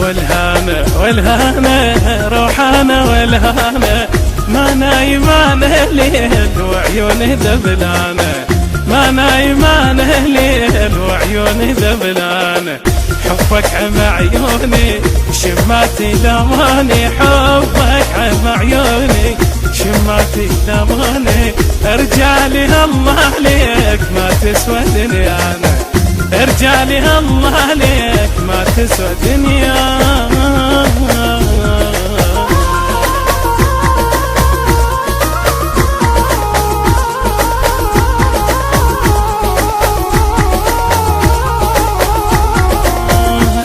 والهانة والهانة روحانة والهانة ما نايمانه ليل وعيونه ذبلانة ما نايمانه ليل وعيونه ذبلانة حبك عم عيوني شماتي لماني حبك عم عيوني شماتي لماني ارجع لي الله ليك ما تسوى دنيانا ارجع لي الله ليك ما تسوى دنيانا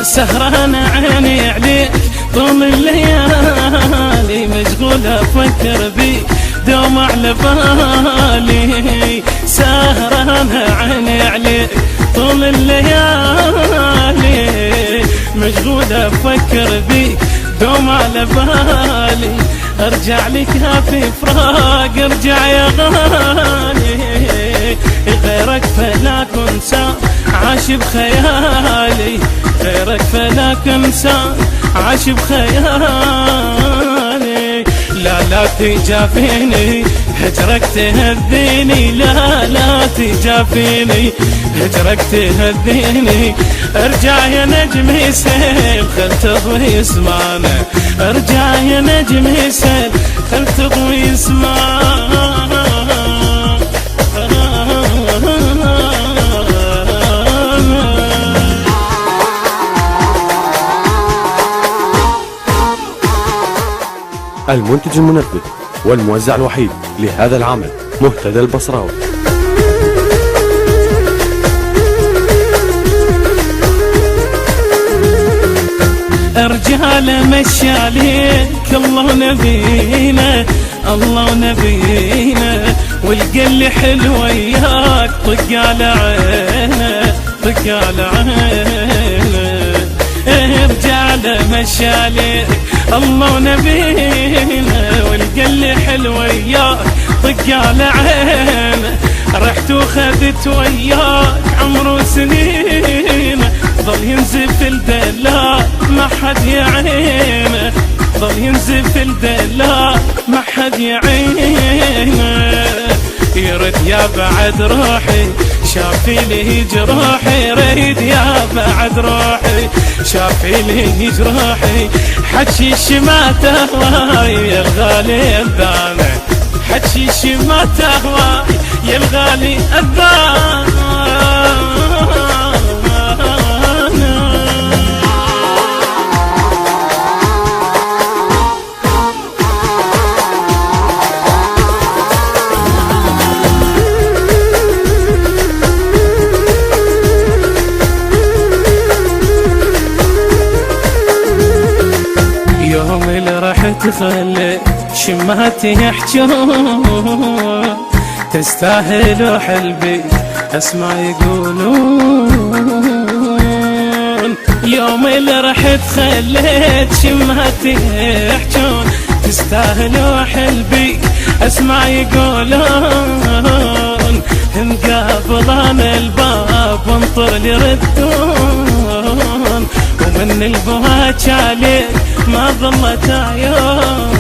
سهران عيني عليك طول الليالي مشغولة افكر بيك دوم على بالي سهران عيني عليك طول الليالي مشغولة افكر بيك دوم على بالي ارجع لك في فراق ارجع يا غالي غيرك فلا كنسى عاش بخيالي غيرك فلا كنسى عاش بخيالي لا تجافيني هجرك تهذيني لا تجافيني هجرك تهذيني ارجع يا نجمي سيل خل تضوي اسمعنا ارجع يا نجمي سيل خل تضوي اسمعنا المنتج المنفذ والموزع الوحيد لهذا العمل مهتدى البصراوي. رجال مشي عليك الله نبينا الله ونبينا والقل حلو وياك طق على عينه طق على عينه رجال مشي عليك الله ونبينا والقل حلو وياك طق على عينه رحت وخذت وياك عمره سنين ظل ينزف الدلال ما حد يعينه ظل ينزف الدلال ما حد يعينه يرد يا بعد روحي شافي لي جروحي ريد يا بعد روحي شافي لي جروحي حكي الشماتة هواي يا الغالي الذانة حكي الشماتة هواي يا الغالي الذانة يوم اللي راح تخلي شماتي يحجون تستاهل حلبي اسمع يقولون يوم اللي راح تخلي شماتي يحجون تستاهل حلبي اسمع يقولون مقابلان الباب وانطر لي ردون ومن البهاج عليك ما ظلت عيون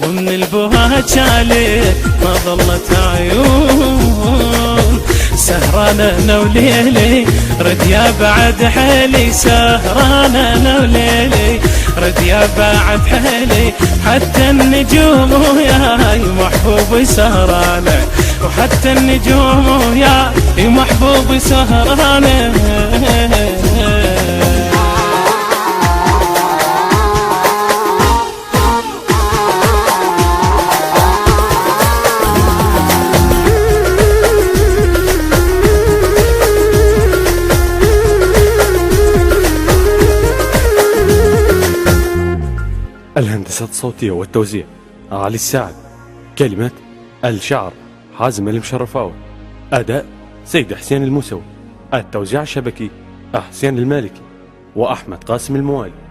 ومن البهاج عليك ما ظلت عيون سهران انا وليلي رد يا بعد حيلي سهران انا وليلي رد يا بعد حيلي حتى النجوم وياي محبوب سهرانه وحتى النجوم وياي محبوب سهرانه الهندسة الصوتية والتوزيع علي السعد. كلمات الشعر حازم المشرفاوي. أداء سيد حسين الموسوي. التوزيع الشبكي حسين المالكي وأحمد قاسم الموالي.